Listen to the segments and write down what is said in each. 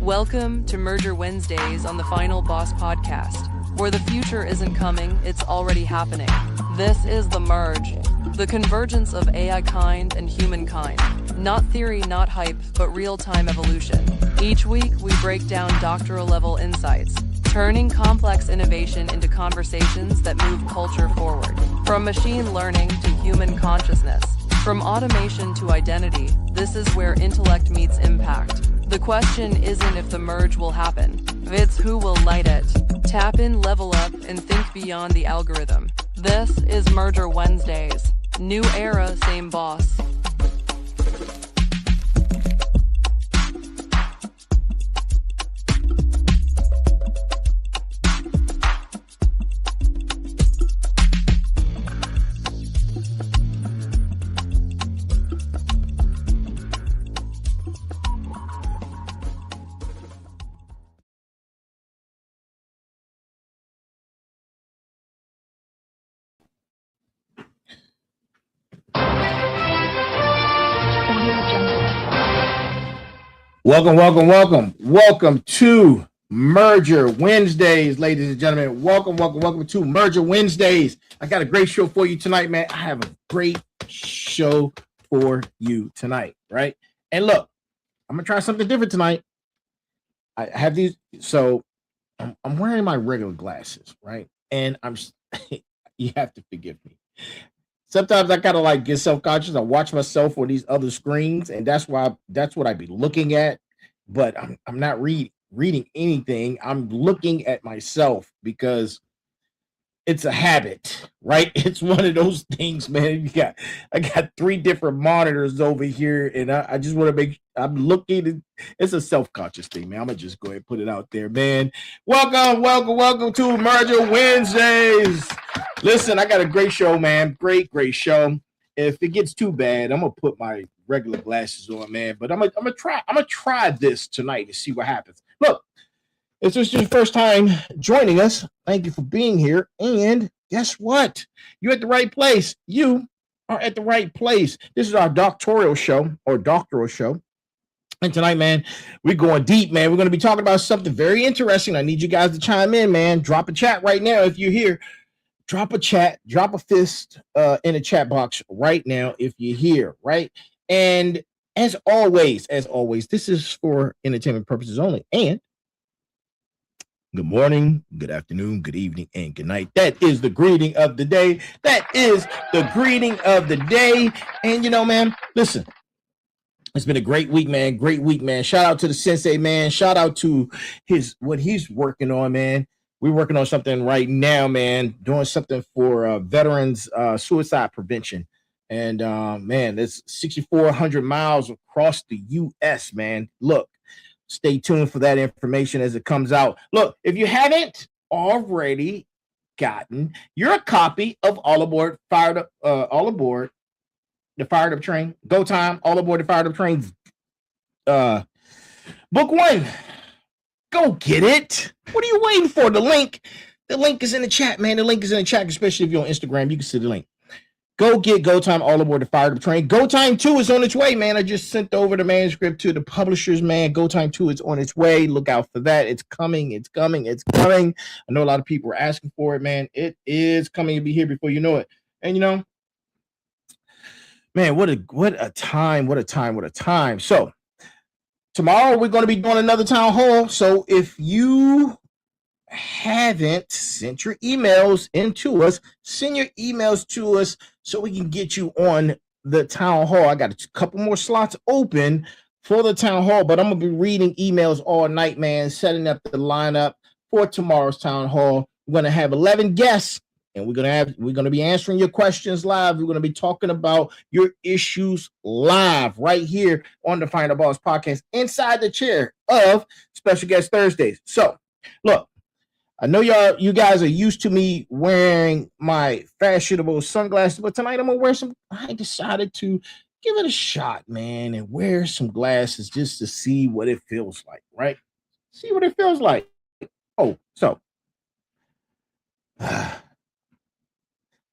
Welcome to Merger Wednesdays on the Final Boss podcast, where the future isn't coming, it's already happening. This is the merge, the convergence of AI kind and humankind. Not theory, not hype, but real-time evolution. Each week, we break down doctoral-level insights, turning complex innovation into conversations that move culture forward. From machine learning to human consciousness, from automation to identity, this is where intellect meets impact. The question isn't if the merge will happen, it's who will light it. Tap in, level up, and think beyond the algorithm. This is Merger Wednesdays. New era, same boss. Welcome to Merger Wednesdays, ladies and gentlemen. Welcome to Merger Wednesdays. I got a great show for you tonight, man. I have a great show for you tonight, right? And look, I'm gonna try something different tonight. I have these, so I'm wearing my regular glasses, right? And you have to forgive me. Sometimes I kind of like get self-conscious. I watch myself on these other screens, and that's what I be looking at. But I'm not reading anything. I'm looking at myself because it's a habit, right? It's one of those things, man. I got 3 different monitors over here, and I just want to I'm looking. It's a self-conscious thing, man. I'm gonna just go ahead and put it out there, man. Welcome to Merger Wednesdays. Listen, I got a great show, man. Great show. If it gets too bad, I'm gonna put my regular glasses on, man. But I'm gonna try this tonight to see what happens. Look, if this is your first time joining us, thank you for being here. And guess what? You're at the right place. You are at the right place. This is our doctoral show. And tonight, man, we're going deep, man. We're going to be talking about something very interesting. I need you guys to chime in, man. Drop a chat right now if you're here. Drop a chat, drop a fist in the chat box right now if you're here, right? And as always, this is for entertainment purposes only. And good morning, good afternoon, good evening, and good night. That is the greeting of the day. And you know, man, listen. It's been a great week, man. Shout out to the sensei, man. Shout out to what he's working on, man. We're working on something right now, man. Doing something for veterans suicide prevention. And man, there's 6,400 miles across the U.S., man. Look, stay tuned for that information as it comes out. Look, if you haven't already gotten your copy of All Aboard the Fired Up Train, Go Time, All Aboard the Fired Up Train, book 1. Go get it. What are you waiting for? The link is in the chat, man. The link is in the chat, especially if you're on Instagram. You can see the link. Go get Go Time, All Aboard the Fired Up Train. Go Time 2 is on its way, man. I just sent over the manuscript to the publishers, man. Go Time 2 is on its way. Look out for that. It's coming. I know a lot of people are asking for it, man. It is coming to be here before you know it. And you know, man, what a time. So tomorrow we're going to be doing another town hall. So if you haven't sent your emails into us, send your emails to us so we can get you on the town hall. I got a couple more slots open for the town hall, but I'm going to be reading emails all night, man, setting up the lineup for tomorrow's town hall. We're going to have 11 guests. And we're gonna be answering your questions live. We're gonna be talking about your issues live right here on the Final Boss podcast inside the chair of Special Guest Thursdays. So, look, I know you guys are used to me wearing my fashionable sunglasses, but tonight I'm gonna wear some. I decided to give it a shot, man, and wear some glasses just to see what it feels like, right? See what it feels like. Oh, so.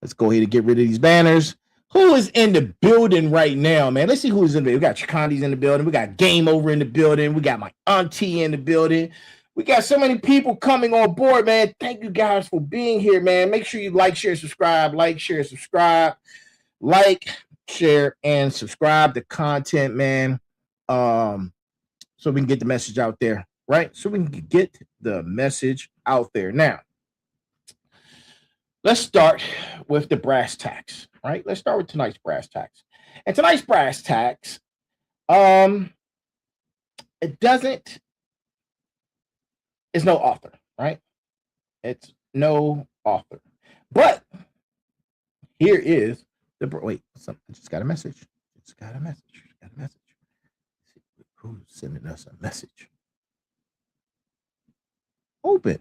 Let's go ahead and get rid of these banners. Who is in the building right now, man? Let's see who's in the building. We got Chikandi's in the building. We got Game Over in the building. We got my auntie in the building. We got so many people coming on board, man. Thank you guys for being here, man. Make sure you like, share, subscribe. Like, share, subscribe. Like, share, and subscribe to content, man. So we can get the message out there, right? So we can get the message out there. Now, let's start with the brass tacks, right? Let's start with tonight's brass tacks. And tonight's brass tacks, it's no author, right? It's no author. But here is the, wait, I just got a message. Got a message. Who's sending us a message? Open.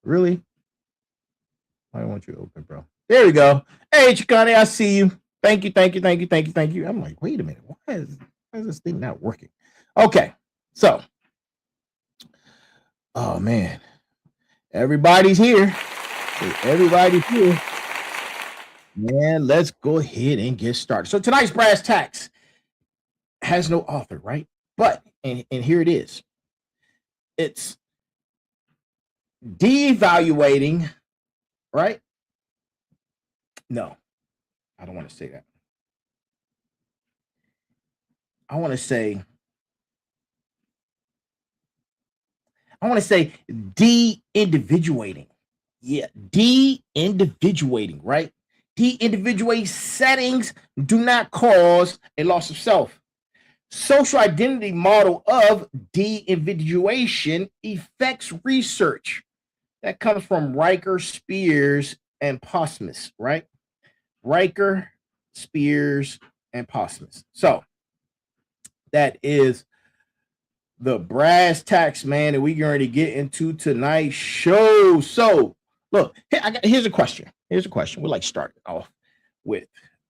Really? I want you to open, bro. There we go. Hey, Chikani, I see you. Thank you. I'm like, wait a minute. Why is this thing not working? Okay. So, oh, man. Everybody's here. Everybody's here. Man, let's go ahead and get started. So tonight's brass tacks has no author, right? But, and here it is. It's devaluating, right? No, I don't want to say that. I want to say de-individuating. Yeah, de-individuating, right? De-individuate settings do not cause a loss of self. Social identity model of de-individuation affects research. That comes from Riker, Spears, and Postmus, right? Riker, Spears, and Postmus. So that is the brass tacks, man, that we're going to get into tonight's show. So look, here's a question. We like starting off with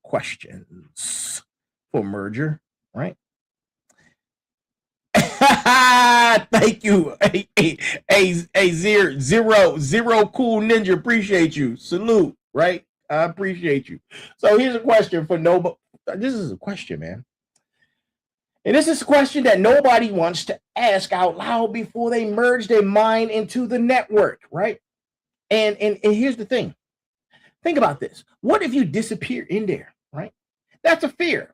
questions for merger, right? Thank you. Zero cool ninja. Appreciate you. Salute, right? I appreciate you. So here's a question for nobody. This is a question, man. And this is a question that nobody wants to ask out loud before they merge their mind into the network, right? And here's the thing. Think about this. What if you disappear in there, right? That's a fear.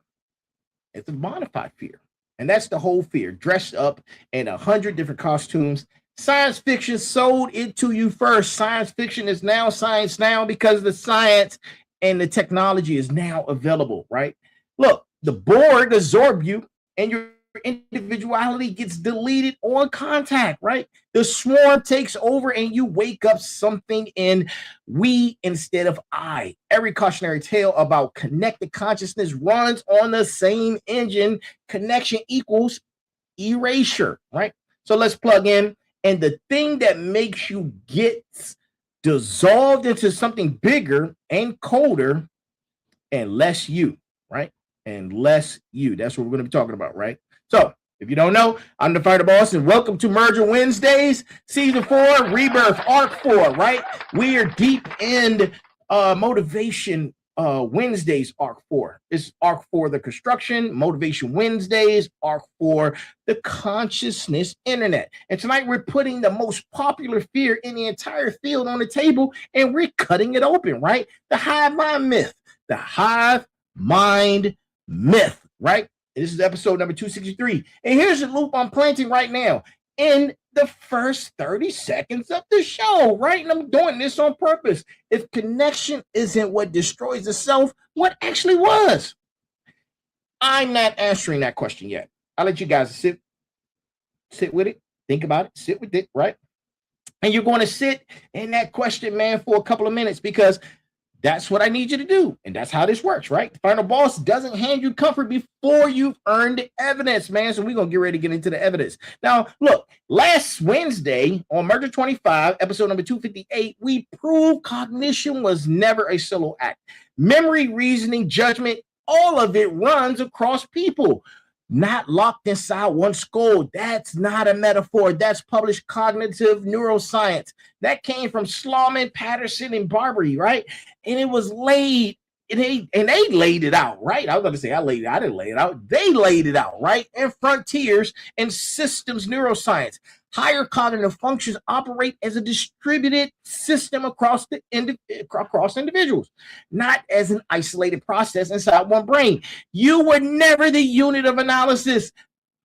It's a modified fear. And that's the whole fear, dressed up in 100 different costumes. Science fiction sold it to you first. Science fiction is now science now because the science and the technology is now available, right? Look, the Borg absorb you and your individuality gets deleted on contact, right? The swarm takes over and you wake up something in we instead of I. Every cautionary tale about connected consciousness runs on the same engine. Connection equals erasure, right? So let's plug in. And the thing that makes you get dissolved into something bigger and colder and less you, right? And less you. That's what we're going to be talking about, right? So, if you don't know, I'm the Fighter Boss, and welcome to Merger Wednesdays, Season 4, Rebirth, Arc 4, right? We are deep in Motivation Wednesdays, Arc 4. It's Arc 4, the construction, Motivation Wednesdays, Arc 4, the consciousness internet. And tonight we're putting the most popular fear in the entire field on the table, and we're cutting it open, right? The Hive Mind Myth. The Hive Mind Myth, right? This is episode number 263. And here's the loop I'm planting right now in the first 30 seconds of the show, right? And I'm doing this on purpose. If connection isn't what destroys the self, what actually was? I'm not answering that question yet. I'll let you guys sit with it, think about it, sit with it, right? And you're going to sit in that question, man, for a couple of minutes because that's what I need you to do. And that's how this works, right? The Final Boss doesn't hand you comfort before you've earned the evidence, man. So we're going to get ready to get into the evidence. Now, look, last Wednesday on Merger 25, episode number 258, we proved cognition was never a solo act. Memory, reasoning, judgment, all of it runs across people. not locked inside one skull. That's not a metaphor. That's published cognitive neuroscience. That came from Sloman, Patterson, and Barbary, right? And it was laid, and they laid it out, right? I was going to say I didn't lay it out. They laid it out, right? In Frontiers and Systems Neuroscience. Higher cognitive functions operate as a distributed system across individuals, not as an isolated process inside one brain. You were never the unit of analysis.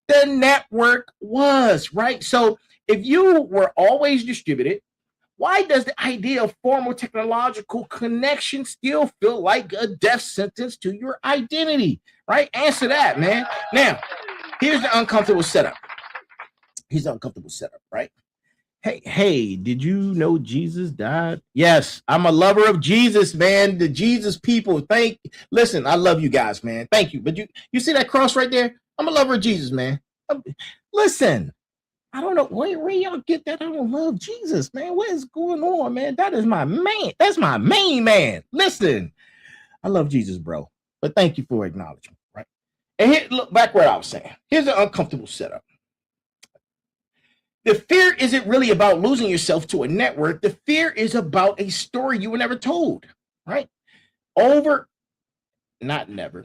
The network was, right? So if you were always distributed, why does the idea of formal technological connection still feel like a death sentence to your identity, right? Answer that, man. Now, here's the uncomfortable setup. Right? Hey, did you know Jesus died? Yes, I'm a lover of Jesus, man. The Jesus people. Listen, I love you guys, man. Thank you. But you see that cross right there? I'm a lover of Jesus, man. Listen, I don't know where y'all get that. I don't love Jesus, man. What is going on, man? That is my man. That's my main man. Listen, I love Jesus, bro. But thank you for acknowledgement, right? And here, look back where I was saying. Here's an uncomfortable setup. The fear isn't really about losing yourself to a network. The fear is about a story you were never told, right? Not never.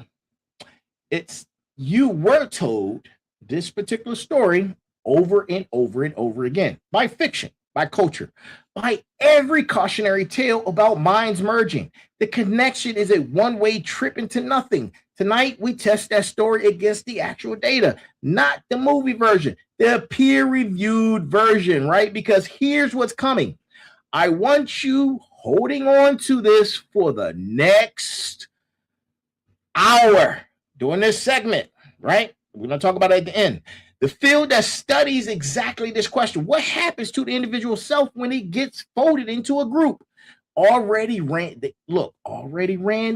It's you were told this particular story over and over and over again by fiction, by culture, by every cautionary tale about minds merging. The connection is a one-way trip into nothing. Tonight, we test that story against the actual data, not the movie version, the peer-reviewed version, right? Because here's what's coming. I want you holding on to this for the next hour during this segment, right? We're going to talk about it at the end. The field that studies exactly this question, what happens to the individual self when it gets folded into a group, already ran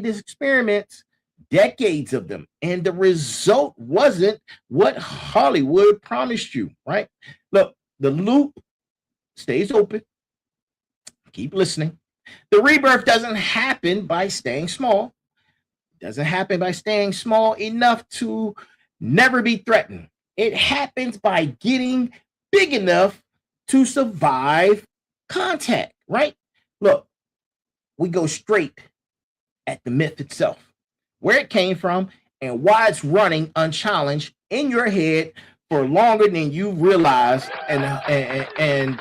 this experiments, decades of them, and the result wasn't what Hollywood promised you, right? Look, the loop stays open. Keep listening. The rebirth doesn't happen by staying small. It doesn't happen by staying small enough to never be threatened. It happens by getting big enough to survive contact, right? Look, we go straight at the myth itself, where it came from and why it's running unchallenged in your head for longer than you realize, and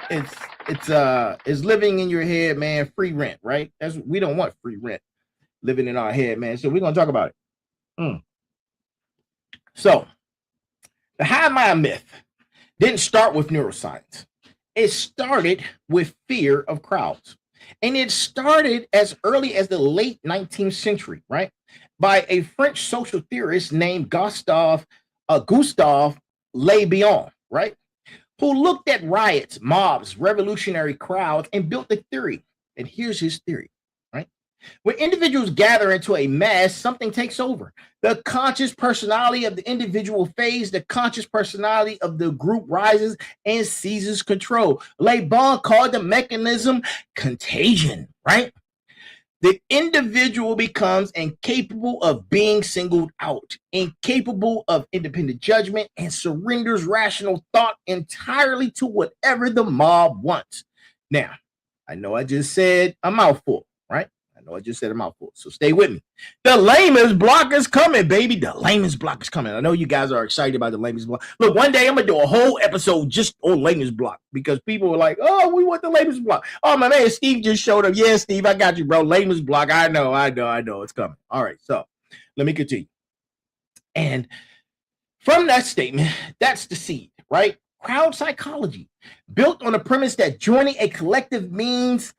it's living in your head, man. Free rent, right? We don't want free rent living in our head, man. So we're gonna talk about it. So the Hive Mind Myth didn't start with neuroscience. It started with fear of crowds. And it started as early as the late 19th century, right? By a French social theorist named Gustave Le Bon, right? Who looked at riots, mobs, revolutionary crowds, and built a theory. And here's his theory, right? When individuals gather into a mass, something takes over. The conscious personality of the individual fades, the conscious personality of the group rises and seizes control. Le Bon called the mechanism contagion, right? The individual becomes incapable of being singled out, incapable of independent judgment, and surrenders rational thought entirely to whatever the mob wants. Now, I know I just said a mouthful, right? So stay with me. The lamest block is coming, baby. The lamest block is coming. I know you guys are excited about the lamest block. Look, one day I'm going to do a whole episode just on lamest block because people were like, oh, we want the lamest block. Oh, my man, Steve just showed up. Yeah, Steve, I got you, bro. Lamest block. I know. It's coming. All right, so let me continue. And from that statement, that's the seed, right? Crowd psychology, built on the premise that joining a collective means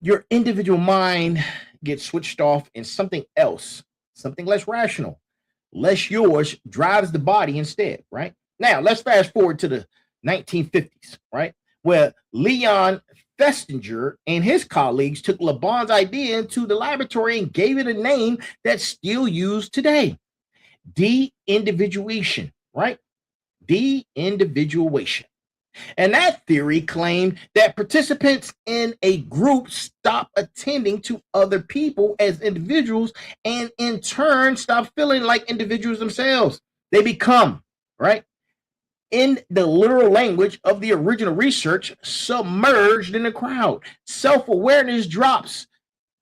your individual mind gets switched off and something else, something less rational, less yours, drives the body instead, right? Now, let's fast forward to the 1950s, right? Where Leon Festinger and his colleagues took Le Bon's idea into the laboratory and gave it a name that's still used today. De-individuation, right? De-individuation. And that theory claimed that participants in a group stop attending to other people as individuals and in turn stop feeling like individuals themselves. They become, right? In the literal language of the original research, submerged in the crowd. Self-awareness drops,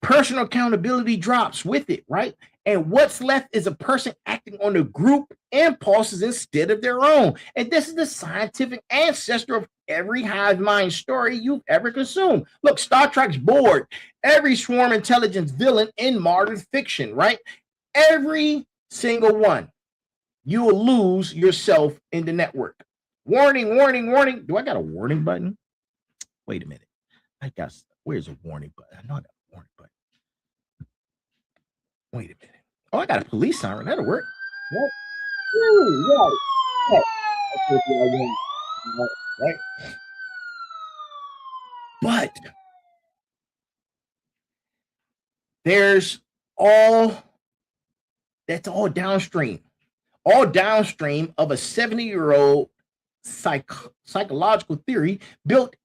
personal accountability drops with it, right? And what's left is a person acting on the group impulses instead of their own. And this is the scientific ancestor of every hive mind story you've ever consumed. Look, Star Trek's bored, every swarm intelligence villain in modern fiction, right? Every single one. You will lose yourself in the network. Warning, warning, warning. Do I got a warning button? Wait a minute. Where's a warning button? I know I got a warning button. Wait a minute. Oh, I got a police siren. That'll work. What? Ooh, right. But that's all downstream of a 70-year-old psychological theory built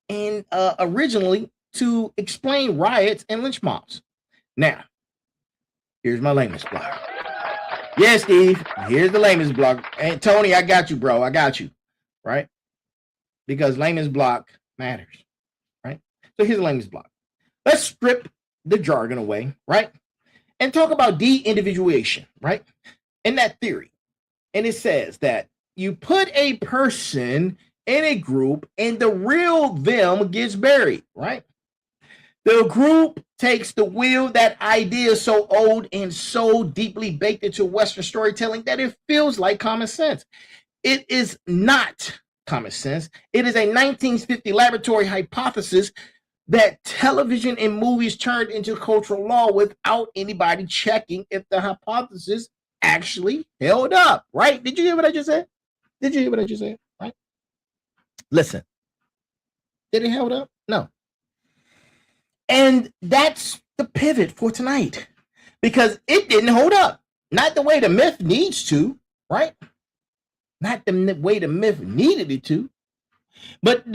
in originally to explain riots and lynch mobs. Now, here's my lamest block. Yeah, Steve, here's the lamest block. And Tony, I got you, bro. I got you, right? Because lamest block matters, right? So here's the lamest block. Let's strip the jargon away, right? And talk about de-individuation, right? In that theory. And it says that you put a person in a group and the real them gets buried, right? The group takes the wheel. That idea is so old and so deeply baked into Western storytelling that it feels like common sense. It is not common sense. It is a 1950 laboratory hypothesis that television and movies turned into cultural law without anybody checking if the hypothesis actually held up, right? Did you hear what I just said? Right? Listen, did it hold up? No. And that's the pivot for tonight, because it didn't hold up. Not the way the myth needs to, right? Not the way the myth needed it to. But,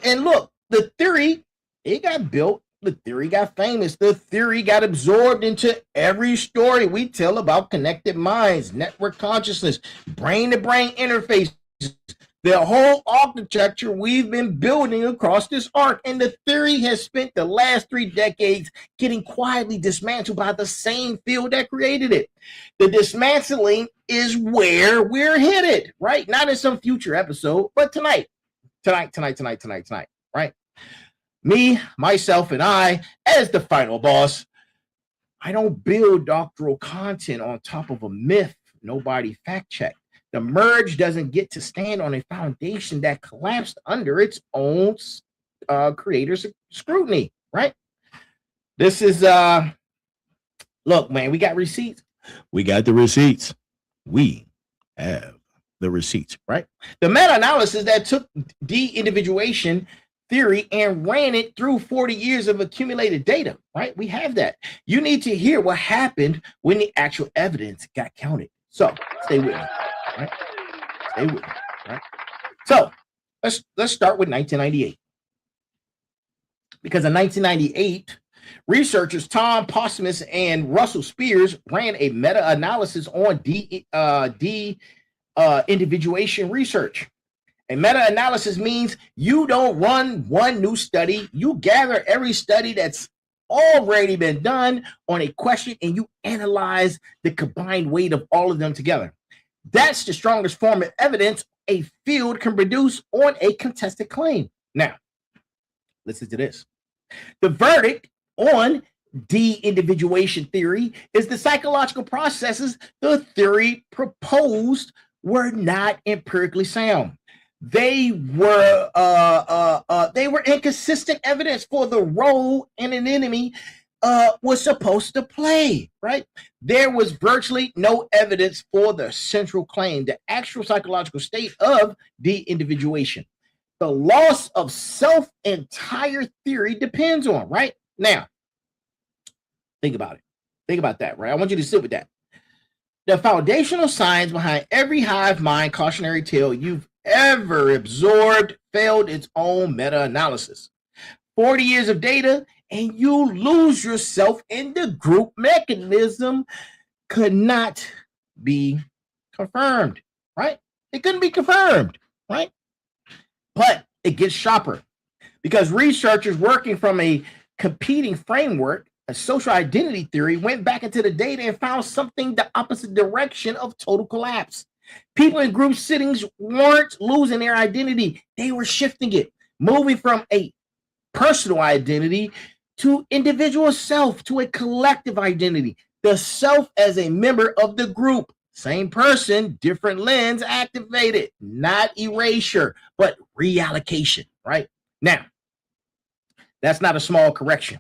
and look, the theory, it got built. The theory got famous. The theory got absorbed into every story we tell about connected minds, network consciousness, brain-to-brain interfaces, the whole architecture we've been building across this arc. And the theory has spent the last 3 decades getting quietly dismantled by the same field that created it. The dismantling is where we're headed, right? Not in some future episode, but tonight, right? Me, myself, and I, as the final boss, I don't build doctoral content on top of a myth nobody fact-checked. The merge doesn't get to stand on a foundation that collapsed under its own creator's scrutiny, right? This is, look, man, we got receipts. We got the receipts. We have the receipts, right? The meta-analysis that took de-individuation theory and ran it through 40 years of accumulated data, right? We have that. You need to hear what happened when the actual evidence got counted. So stay with me, right? Stay with me, right? So let's start with 1998. Because in 1998, researchers Tom Postmus and Russell Spears ran a meta-analysis on de-individuation research. A meta-analysis means you don't run one new study. You gather every study that's already been done on a question and you analyze the combined weight of all of them together. That's the strongest form of evidence a field can produce on a contested claim. Now, listen to this. The verdict on de-individuation theory is the psychological processes the theory proposed were not empirically sound. They were inconsistent evidence for the role an enemy was supposed to play, right? There was virtually no evidence for the central claim, the actual psychological state of de-individuation. The loss of self entire theory depends on, right? Now, think about it. Think about that, right? I want you to sit with that. The foundational science behind every hive mind cautionary tale you've ever absorbed failed its own meta-analysis. 40 years of data, and you lose yourself in the group mechanism could not be confirmed, right? It couldn't be confirmed, right? But it gets sharper because researchers working from a competing framework, a social identity theory, went back into the data and found something the opposite direction of total collapse. People in group settings weren't losing their identity. They were shifting it, moving from a personal identity to individual self, to a collective identity. The self as a member of the group. Same person, different lens activated. Not erasure, but reallocation, right? Now, that's not a small correction.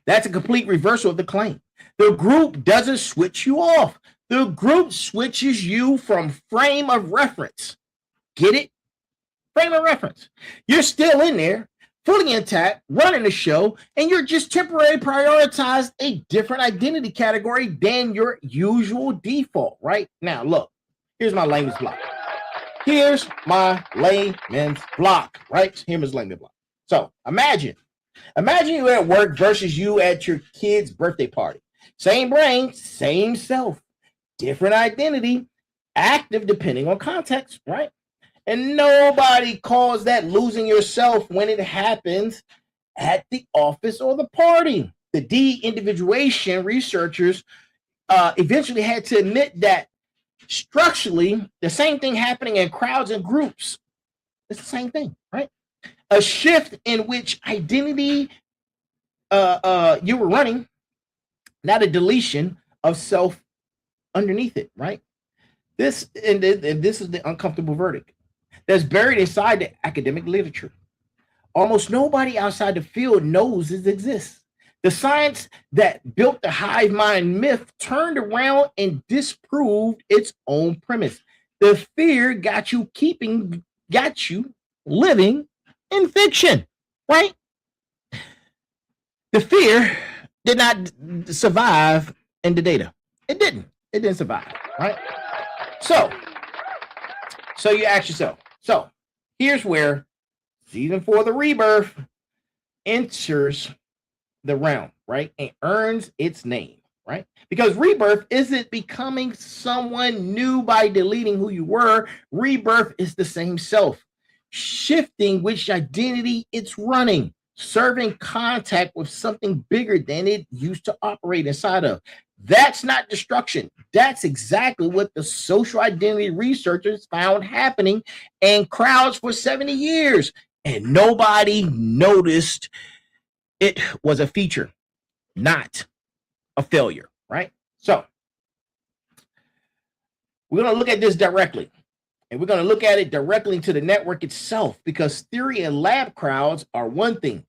That's a complete reversal of the claim. The group doesn't switch you off. The group switches you from frame of reference. Get it? Frame of reference. You're still in there, fully intact, running the show, and you're just temporarily prioritized a different identity category than your usual default, right? Now, look, here's my layman's block. Here's my layman's block, right? Here's my layman's block. So imagine you at work versus you at your kid's birthday party. Same brain, same self, different identity, active depending on context, right? And nobody calls that losing yourself when it happens at the office or the party. The de-individuation researchers eventually had to admit that structurally, the same thing happening in crowds and groups. It's the same thing, right? A shift in which identity you were running, not a deletion of self underneath it, right? This is the uncomfortable verdict that's buried inside the academic literature. Almost nobody outside the field knows it exists. The science that built the hive mind myth turned around and disproved its own premise. The fear got you living in fiction, right? The fear did not survive in the data. It didn't survive, right? So you ask yourself, so here's where season 4, the rebirth, enters the realm, right? And earns its name, right? Because rebirth isn't becoming someone new by deleting who you were. Rebirth is the same self, shifting which identity it's running, serving contact with something bigger than it used to operate inside of. That's not destruction. That's exactly what the social identity researchers found happening in crowds for 70 years. And nobody noticed it was a feature, not a failure, right? So we're going to look at this directly. And we're going to look at it directly into the network itself, because theory and lab crowds are one thing.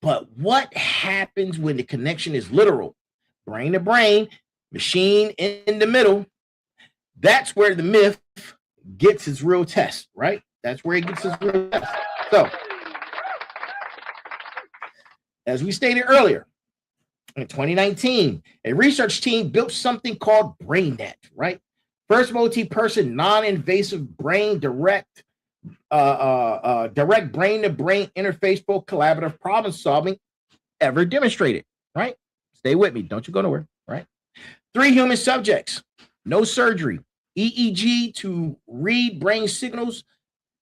But what happens when the connection is literal? Brain to brain, machine in the middle. That's where the myth gets its real test, right? That's where it gets its real test. So, as we stated earlier, in 2019, a research team built something called BrainNet, right? First multi-person, non-invasive brain direct brain-to-brain interface for collaborative problem solving ever demonstrated, right? Stay with me. Don't you go nowhere, right? 3 human subjects, no surgery, EEG to read brain signals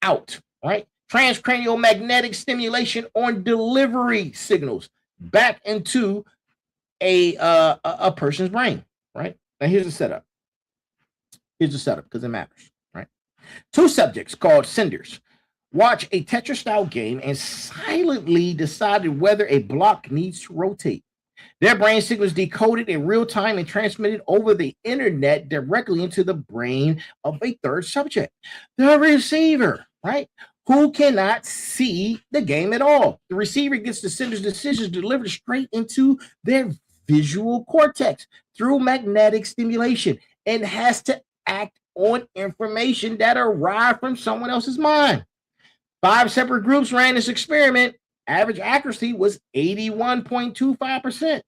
out, right? Transcranial magnetic stimulation on delivery signals back into a person's brain, right? Now here's the setup. Here's the setup because it matters, right? 2 subjects called senders watch a Tetris-style game and silently decided whether a block needs to rotate. Their brain signals decoded in real time and transmitted over the internet directly into the brain of a third subject, the receiver, right? Who cannot see the game at all. The receiver gets the sender's decisions delivered straight into their visual cortex through magnetic stimulation and has to act on information that arrived from someone else's mind. 5 separate groups ran this experiment. Average accuracy was 81.25%.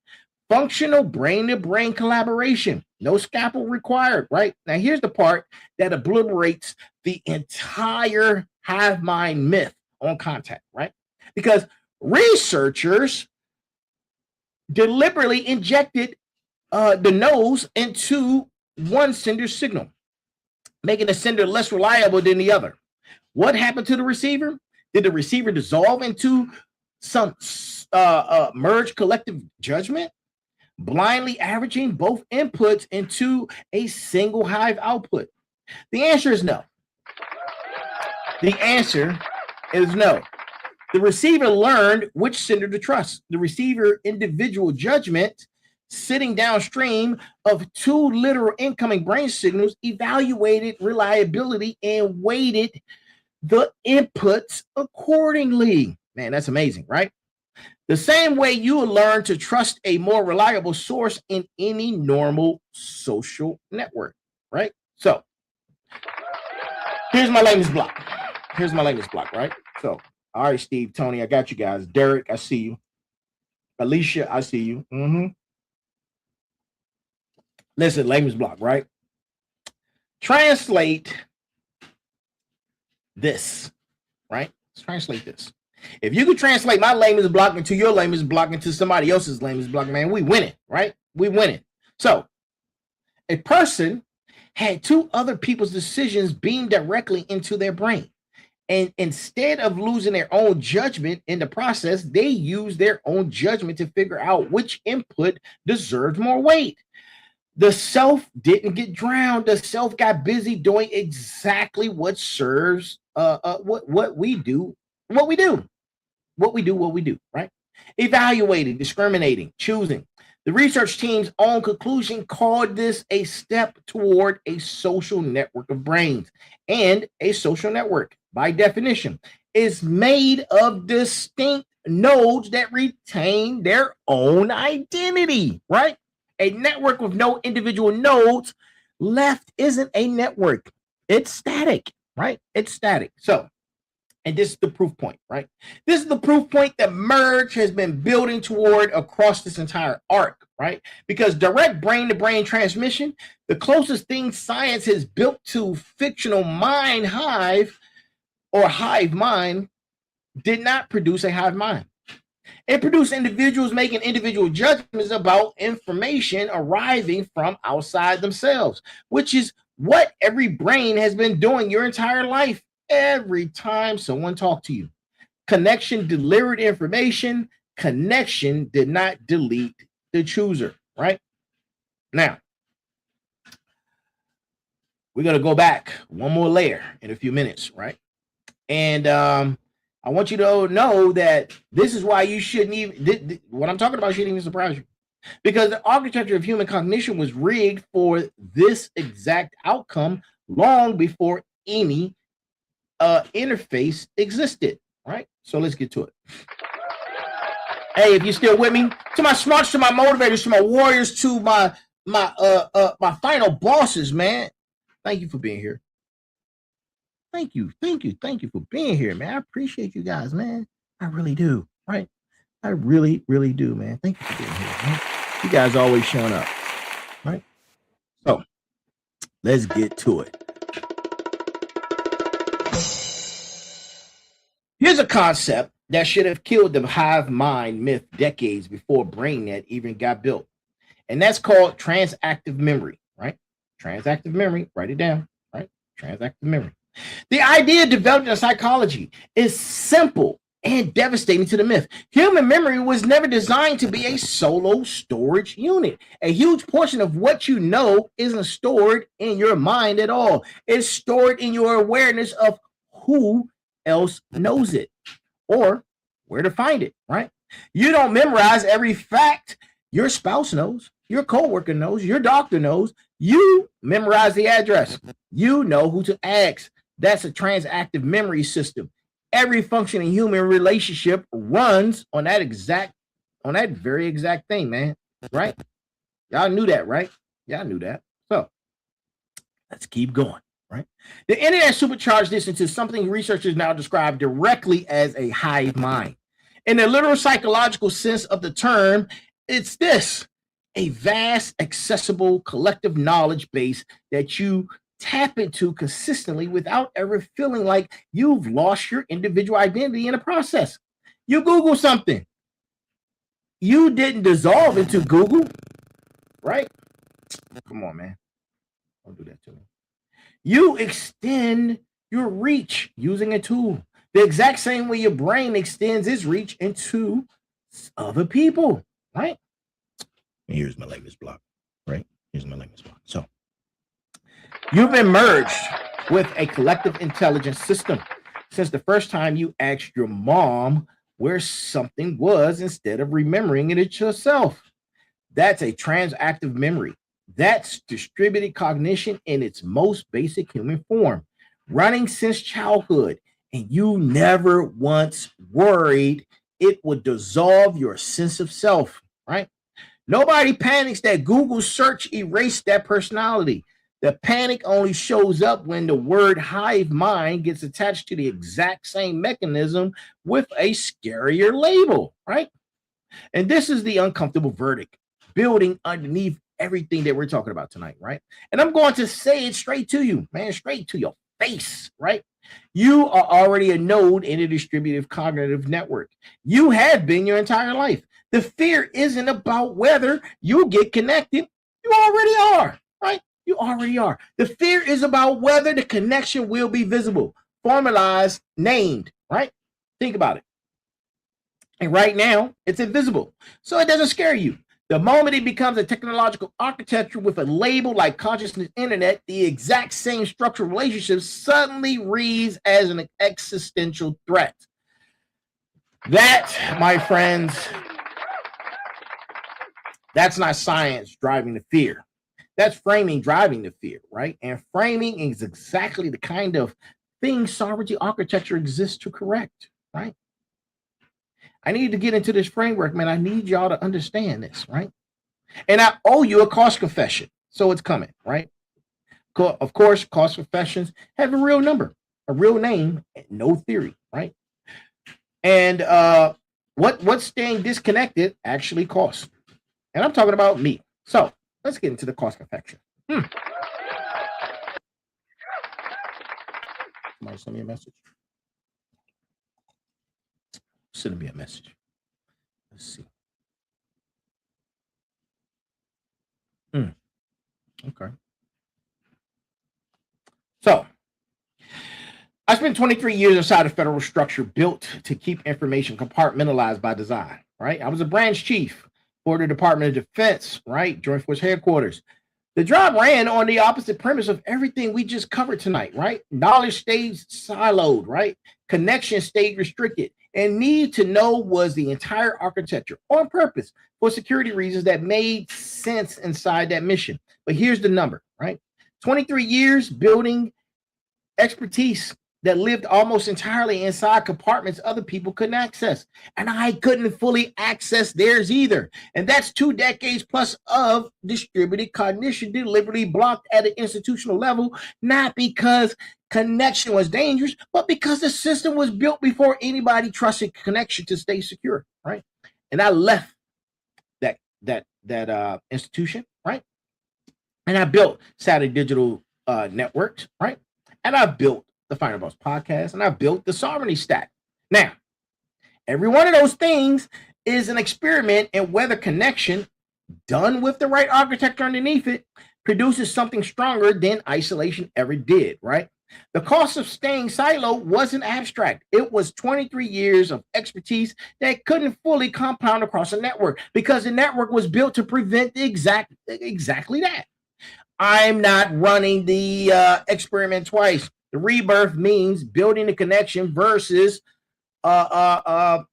Functional brain-to-brain collaboration. No scalpel required, right? Now, here's the part that obliterates the entire hive mind myth on contact, right? Because researchers deliberately injected the nose into one sender signal, making the sender less reliable than the other. What happened to the receiver? Did the receiver dissolve into some merged collective judgment, blindly averaging both inputs into a single hive output? The answer is no. The answer is no. The receiver learned which sender to trust. The receiver individual judgment, sitting downstream of two literal incoming brain signals, evaluated reliability and weighted the inputs accordingly. Man, that's amazing, right? The same way you will learn to trust a more reliable source in any normal social network, right? So here's my latest block. Right? So, all right, Steve, Tony, I got you guys. Derek, I see you. Alicia, I see you. Listen, layman's block, right? Translate this, right? Let's translate this. If you could translate my layman's block into your layman's block into somebody else's layman's block, man, we win it, right? We win it. So a person had two other people's decisions beamed directly into their brain. And instead of losing their own judgment in the process, they used their own judgment to figure out which input deserved more weight. The self didn't get drowned. The self got busy doing exactly what serves what we do, right? Evaluating, discriminating, choosing. The research team's own conclusion called this a step toward a social network of brains. And a social network, by definition, is made of distinct nodes that retain their own identity, right? A network with no individual nodes left isn't a network. It's static, right? It's static. So, and this is the proof point, right? This is the proof point that Merge has been building toward across this entire arc, right? Because direct brain-to-brain transmission, the closest thing science has built to fictional mind hive or hive mind, did not produce a hive mind. It produced individuals making individual judgments about information arriving from outside themselves, which is what every brain has been doing your entire life. Every time someone talked to you, connection delivered information. Connection did not delete the chooser, right? Now, we're going to go back one more layer in a few minutes, right? And I want you to know that this is why you shouldn't even, what I'm talking about shouldn't even surprise you. Because the architecture of human cognition was rigged for this exact outcome long before any interface existed, right? So let's get to it. Hey, if you're still with me, to my smarts, to my motivators, to my warriors, to my final bosses, man, thank you for being here. Thank you for being here, man. I appreciate you guys, man. I really do, right? I really do, man. Thank you for being here, man. You guys always showing up, right? So let's get to it. Here's a concept that should have killed the hive mind myth decades before BrainNet even got built. And that's called transactive memory, right? Transactive memory, write it down, right? Transactive memory. The idea developed in psychology is simple and devastating to the myth. Human memory was never designed to be a solo storage unit. A huge portion of what you know isn't stored in your mind at all. It's stored in your awareness of who else knows it or where to find it, right? You don't memorize every fact your spouse knows, your coworker knows, your doctor knows. You memorize the address. You know who to ask. That's a transactive memory system. Every functioning human relationship runs on that very exact thing, man, right? Y'all knew that, right? Y'all knew that. So let's keep going. Right? The internet supercharged this into something researchers now describe directly as a hive mind. In the literal psychological sense of the term, it's this. a vast, accessible, collective knowledge base that you tap into consistently without ever feeling like you've lost your individual identity in the process. You Google something. You didn't dissolve into Google, right? Come on, man. Don't do that to me. You extend your reach using a tool. The exact same way your brain extends its reach into other people, right? And here's my language block, right? Here's my language block. So you've been merged with a collective intelligence system since the first time you asked your mom where something was instead of remembering it yourself. That's a transactive memory. That's distributed cognition in its most basic human form, running since childhood, and you never once worried it would dissolve your sense of self, right? Nobody panics that Google search erased that personality. The panic only shows up when the word hive mind gets attached to the exact same mechanism with a scarier label, right? And this is the uncomfortable verdict building underneath everything that we're talking about tonight, right? And I'm going to say it straight to you, man, straight to your face, right? You are already a node in a distributive cognitive network. You have been your entire life. The fear isn't about whether you get connected. You already are, right? You already are. The fear is about whether the connection will be visible, formalized, named, right? Think about it. And right now, it's invisible. So it doesn't scare you. The moment it becomes a technological architecture with a label like consciousness internet, the exact same structural relationship suddenly reads as an existential threat. That, my friends, that's not science driving the fear. That's framing driving the fear, right? And framing is exactly the kind of thing sovereignty architecture exists to correct, right? I need to get into this framework, man. I need y'all to understand this, right? And I owe you a cost confession. So it's coming, right? Of course, cost confessions have a real number, a real name, no theory, right? And what's staying disconnected actually costs. And I'm talking about me. So let's get into the cost confession. Somebody send me a message. Send me a message. Let's see. Okay. So I spent 23 years inside a federal structure built to keep information compartmentalized by design, right? I was a branch chief for the Department of Defense, right? Joint Force Headquarters. The job ran on the opposite premise of everything we just covered tonight, right? Knowledge stayed siloed, right? Connection stayed restricted. And need to know was the entire architecture on purpose for security reasons that made sense inside that mission. But here's the number, right? 23 years building expertise that lived almost entirely inside compartments other people couldn't access. And I couldn't fully access theirs either. And that's 2 decades plus of distributed cognition deliberately blocked at an institutional level, not because connection was dangerous, but because the system was built before anybody trusted connection to stay secure, right? And I left that institution, right? And I built Saturday Digital Networks, right? And I built the Final Boss podcast, and I built the Sovereignty Stack. Now, every one of those things is an experiment in whether connection done with the right architecture underneath it produces something stronger than isolation ever did, right? The cost of staying siloed wasn't abstract. It was 23 years of expertise that couldn't fully compound across a network because the network was built to prevent exactly that. I'm not running the experiment twice. The rebirth means building the connection versus not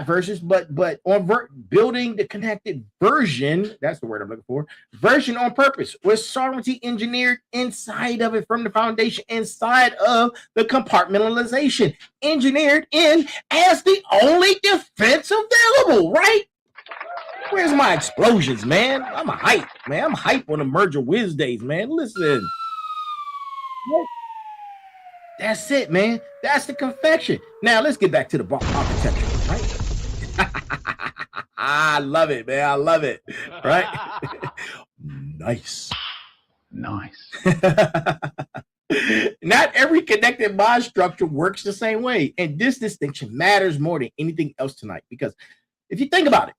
versus, but on building the connected version. That's the word I'm looking for. Version on purpose, with sovereignty engineered inside of it from the foundation, inside of the compartmentalization, engineered in as the only defense available, right? Where's my explosions, man? I'm hype, man. I'm hype on the merger Wednesdays, man. Listen. That's it, man. That's the confection. Now let's get back to the architecture, right? I love it, man. I love it. Right? Nice. Not every connected mind structure works the same way. And this distinction matters more than anything else tonight. Because if you think about it,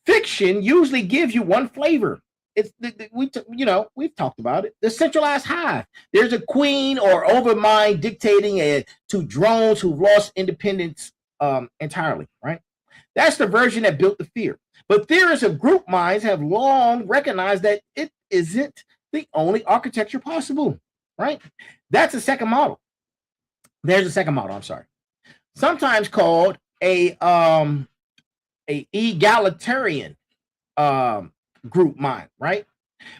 fiction usually gives you one flavor. It's we've talked about it. The centralized hive. There's a queen or overmind dictating to drones who've lost independence entirely, right? That's the version that built the fear. But theorists of group minds have long recognized that it isn't the only architecture possible, right? That's a second model. There's a second model, I'm sorry. Sometimes called a egalitarian group mind, right?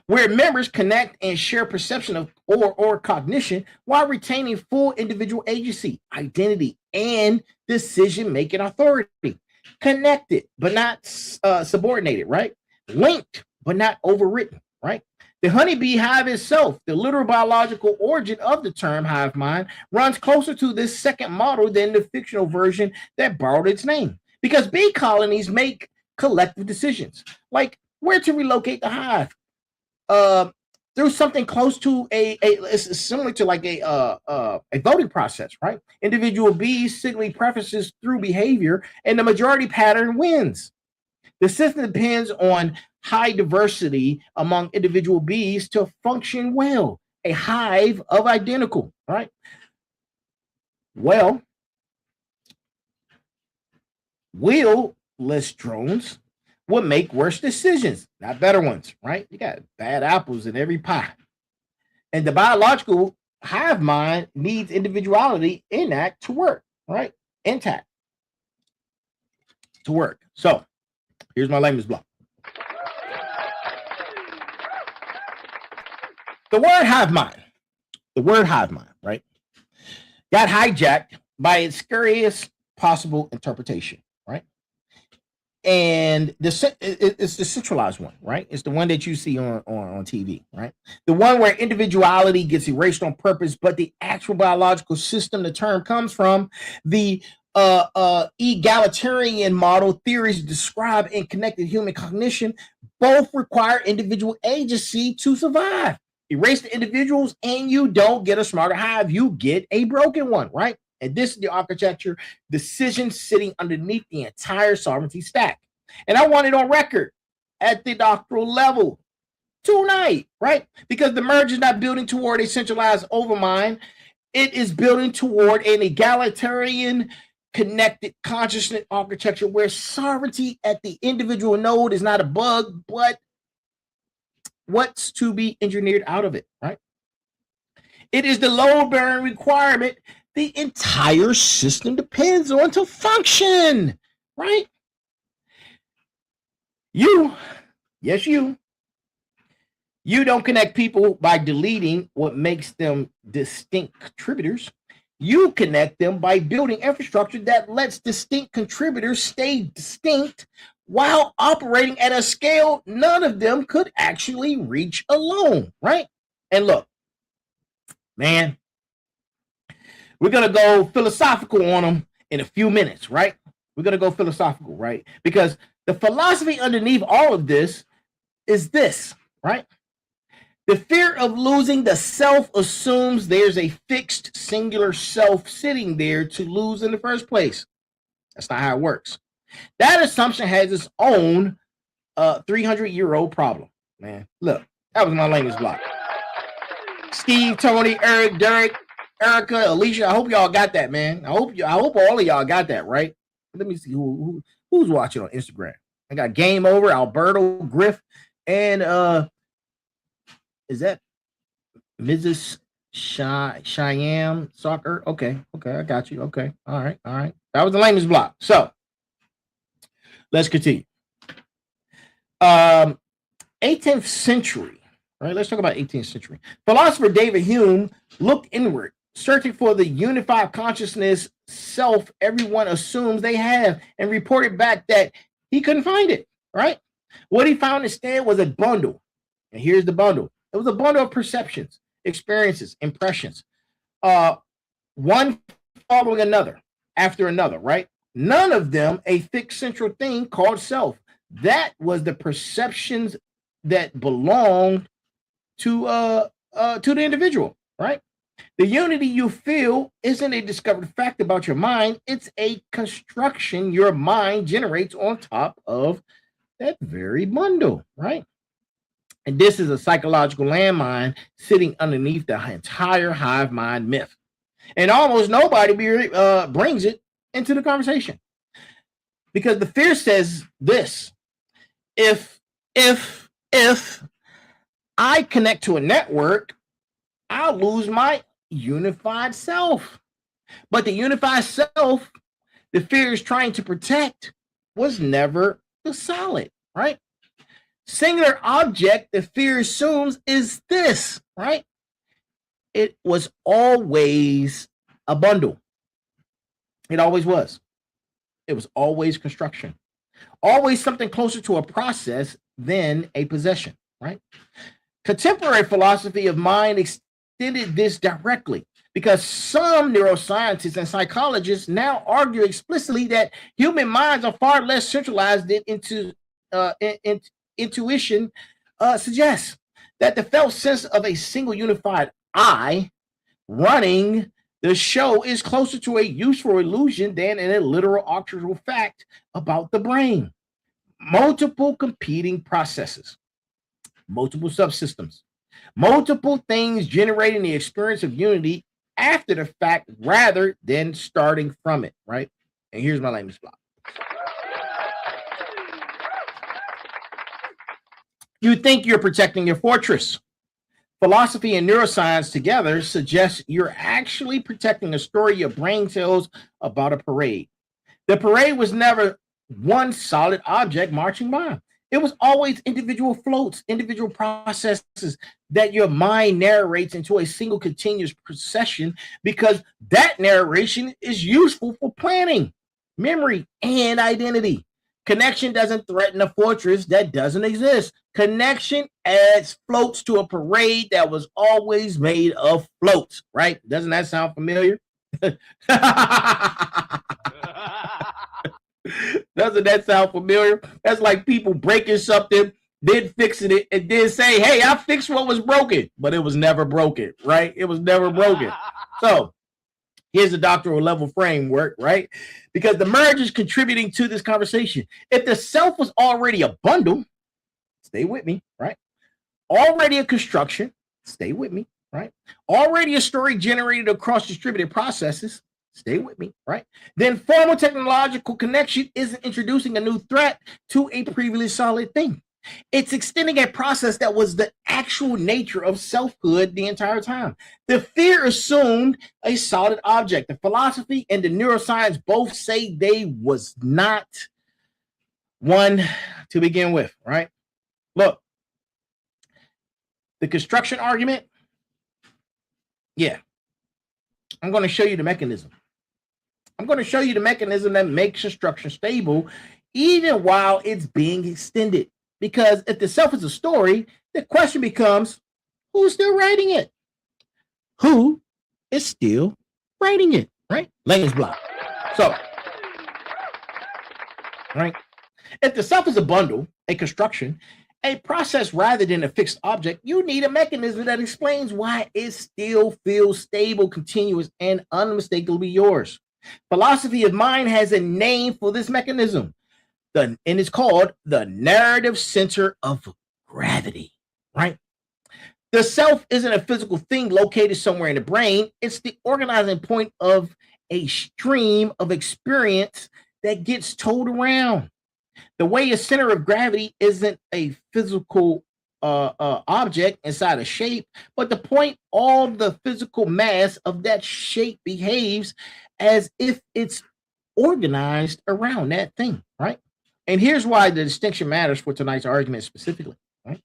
Where members connect and share perception of or cognition while retaining full individual agency, identity, and decision-making authority. Connected, but not subordinated, right? Linked, but not overwritten, right? The honeybee hive itself, the literal biological origin of the term hive mind, runs closer to this second model than the fictional version that borrowed its name. Because bee colonies make collective decisions, like where to relocate the hive. Through something close to it's similar to like a voting process, right? Individual bees signaling preferences through behavior, and the majority pattern wins. The system depends on high diversity among individual bees to function well. A hive of identical, right? Well, will-less drones will make worse decisions, not better ones, right? You got bad apples in every pie. And the biological hive mind needs individuality intact to work, right? Intact to work. So here's my language block. The word hive mind, right, got hijacked by its scariest possible interpretation, right? And it's the centralized one, right? It's the one that you see on TV, right? The one where individuality gets erased on purpose, but the actual biological system the term comes from, the egalitarian model theories describe in connected human cognition, both require individual agency to survive. Erase the individuals and you don't get a smarter hive, you get a broken one, right? And this is the architecture decision sitting underneath the entire sovereignty stack. And I want it on record at the doctoral level tonight, right? Because the merge is not building toward a centralized overmind. It is building toward an egalitarian, connected consciousness architecture where sovereignty at the individual node is not a bug, but what's to be engineered out of it, right? It is the load-bearing requirement the entire system depends on to function, right? You don't connect people by deleting what makes them distinct contributors. You connect them by building infrastructure that lets distinct contributors stay distinct while operating at a scale none of them could actually reach alone, right? And look, man, we're going to go philosophical on them in a few minutes, right? We're going to go philosophical, right? Because the philosophy underneath all of this is this, right? The fear of losing the self assumes there's a fixed singular self sitting there to lose in the first place. That's not how it works. That assumption has its own 300-year-old problem, man. Look, that was my language block. Steve, Tony, Eric, Derek, Erica, Alicia, I hope y'all got that, man. I hope all of y'all got that, right? Let me see who's watching on Instagram. I got Game Over, Alberto, Griff, and is that Mrs. Cheyenne Soccer? Okay, I got you. Okay, all right. That was the language block. So let's continue. 18th century, right? Let's talk about 18th century. Philosopher David Hume looked inward, searching for the unified consciousness self everyone assumes they have, and reported back that he couldn't find it, right? What he found instead was a bundle. And here's the bundle. It was a bundle of perceptions, experiences, impressions, one following another, after another, right? none of them a fixed central thing called self. That was the perceptions that belonged to the individual, right? The unity you feel isn't a discovered fact about your mind, it's a construction your mind generates on top of that very bundle, right? And this is a psychological landmine sitting underneath the entire hive mind myth. And almost nobody brings it into the conversation. Because the fear says this: if I connect to a network, I'll lose my unified self. But the unified self the fear is trying to protect was never the solid, right? Singular object the fear assumes is this, right? It was always a bundle. It always was. It was always construction. Always something closer to a process than a possession, right? Contemporary philosophy of mind extended this directly because some neuroscientists and psychologists now argue explicitly that human minds are far less centralized than intuition suggests. That the felt sense of a single unified I running the show is closer to a useful illusion than a literal actual fact about the brain. Multiple competing processes, multiple subsystems, multiple things generating the experience of unity after the fact rather than starting from it, right? And here's my latest block. You think you're protecting your fortress. Philosophy and neuroscience together suggest you're actually protecting a story your brain tells about a parade. The parade was never one solid object marching by. It was always individual floats, individual processes that your mind narrates into a single continuous procession because that narration is useful for planning, memory, and identity. Connection doesn't threaten a fortress that doesn't exist. Connection adds floats to a parade that was always made of floats, right? Doesn't that sound familiar? Doesn't that sound familiar? That's like people breaking something, then fixing it, and then say, hey, I fixed what was broken, but it was never broken, right? It was never broken. So here's the doctoral level framework, right? Because the merge is contributing to this conversation. If the self was already a bundle, stay with me, right? Already a construction, stay with me, right? Already a story generated across distributed processes, stay with me, right? Then formal technological connection isn't introducing a new threat to a previously solid thing. It's extending a process that was the actual nature of selfhood the entire time. The fear assumed a solid object. The philosophy and the neuroscience both say they was not one to begin with, right? Look, the construction argument, yeah, I'm going to show you the mechanism. I'm going to show you the mechanism that makes construction stable even while it's being extended. Because if the self is a story, the question becomes, who's still writing it? Who is still writing it, right? Layers block. So, right? If the self is a bundle, a construction, a process rather than a fixed object, you need a mechanism that explains why it still feels stable, continuous, and unmistakably yours. Philosophy of mind has a name for this mechanism. And it's called the narrative center of gravity, right? The self isn't a physical thing located somewhere in the brain. It's the organizing point of a stream of experience that gets told around. The way a center of gravity isn't a physical object inside a shape, but the point all the physical mass of that shape behaves as if it's organized around that thing, right? And here's why the distinction matters for tonight's argument specifically, right?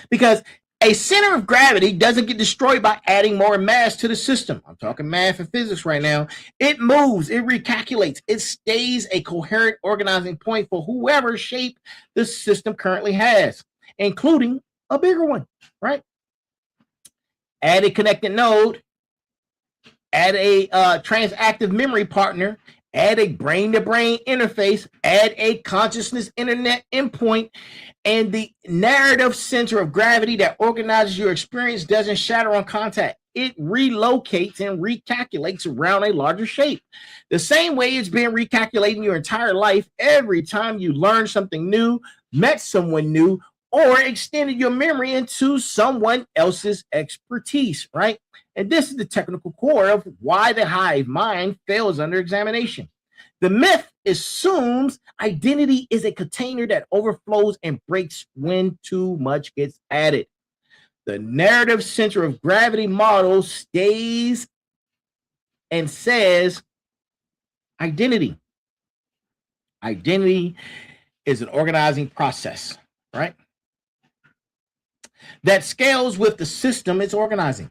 Because a center of gravity doesn't get destroyed by adding more mass to the system. I'm talking math and physics right now. It moves, it recalculates, it stays a coherent organizing point for whoever shape the system currently has, including a bigger one, right? Add a connected node, add a transactive memory partner, add a brain-to-brain interface, add a consciousness internet endpoint, and the narrative center of gravity that organizes your experience doesn't shatter on contact. It relocates and recalculates around a larger shape. The same way it's been recalculating your entire life every time you learn something new, met someone new, or extended your memory into someone else's expertise, right? And this is the technical core of why the hive mind fails under examination. The myth assumes identity is a container that overflows and breaks when too much gets added. The narrative center of gravity model stays and says identity. Identity is an organizing process, right? That scales with the system it's organizing.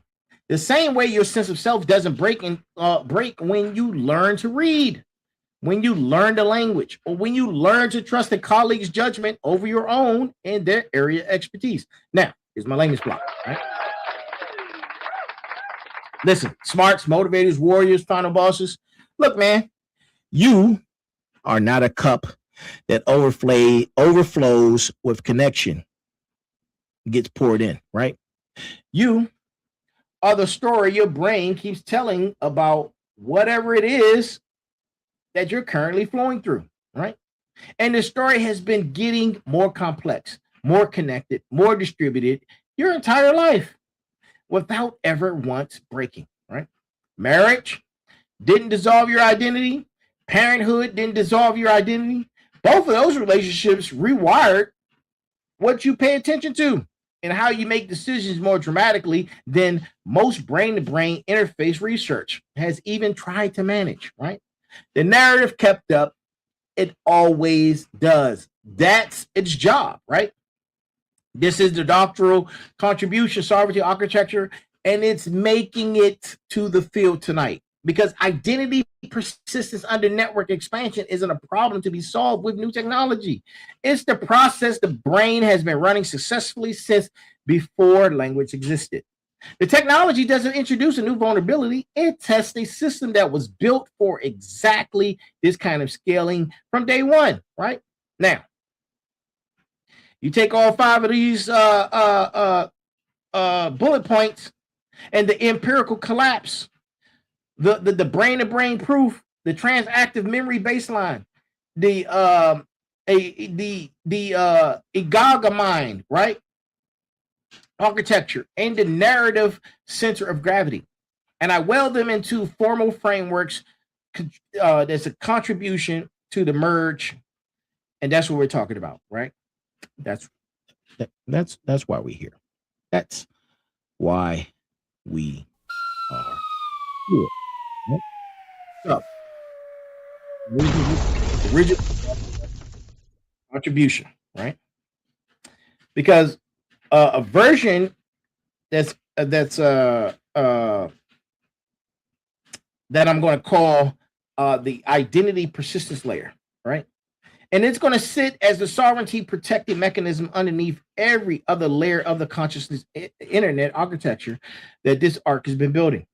The same way your sense of self doesn't break when you learn to read, when you learn the language, or when you learn to trust a colleague's judgment over your own and their area of expertise. Now, here's my language block, right? Listen, smarts, motivators, warriors, final bosses. Look, man, you are not a cup that overflows with connection, gets poured in, right? You are the story your brain keeps telling about whatever it is that you're currently flowing through, right? And the story has been getting more complex, more connected, more distributed your entire life without ever once breaking, right? Marriage didn't dissolve your identity. Parenthood didn't dissolve your identity. Both of those relationships rewired what you pay attention to and how you make decisions more dramatically than most brain-to-brain interface research has even tried to manage, right? The narrative kept up. It always does. That's its job, right? This is the doctoral contribution sovereignty architecture, and it's making it to the field tonight because identity persistence under network expansion isn't a problem to be solved with new technology. It's the process the brain has been running successfully since before language existed. The technology doesn't introduce a new vulnerability. It tests a system that was built for exactly this kind of scaling from day one, right? Now, you take all 5 of these bullet points and the empirical collapse, the brain-to-brain proof, the transactive memory baseline, the Igaga mind, right? Architecture, and the narrative center of gravity. And I weld them into formal frameworks that's a contribution to the merge. And that's what we're talking about, right? That's why we're here. That's why we are here. So, original contribution, right? Because a version that I'm going to call the identity persistence layer, right? And it's going to sit as the sovereignty protecting mechanism underneath every other layer of the consciousness internet architecture that this arc has been building.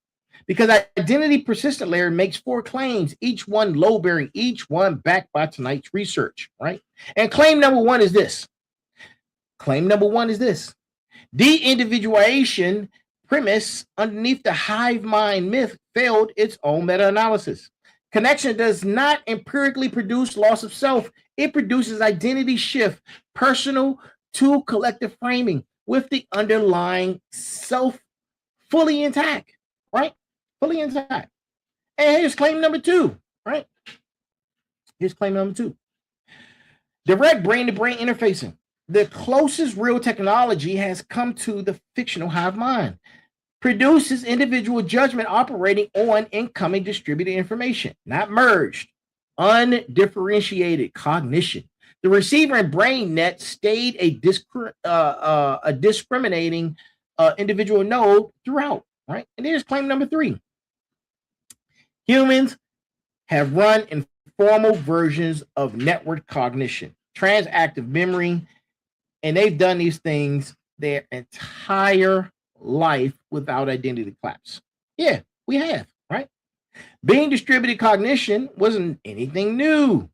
Because identity persistent layer makes 4 claims, each one low bearing, each one backed by tonight's research, right? And claim number 1 is this. De-individuation premise underneath the hive mind myth failed its own meta-analysis. Connection does not empirically produce loss of self. It produces identity shift, personal to collective framing with the underlying self fully intact, right? Fully intact. And here's claim number 2, right? Here's claim number 2. Direct brain-to-brain interfacing. The closest real technology has come to the fictional hive mind. Produces individual judgment operating on incoming distributed information, not merged, undifferentiated cognition. The receiver and brain net stayed a discriminating individual node throughout, right? And here's claim number 3. Humans have run informal versions of network cognition, transactive memory, and they've done these things their entire life without identity collapse. Yeah, we have, right? Being distributed cognition wasn't anything new.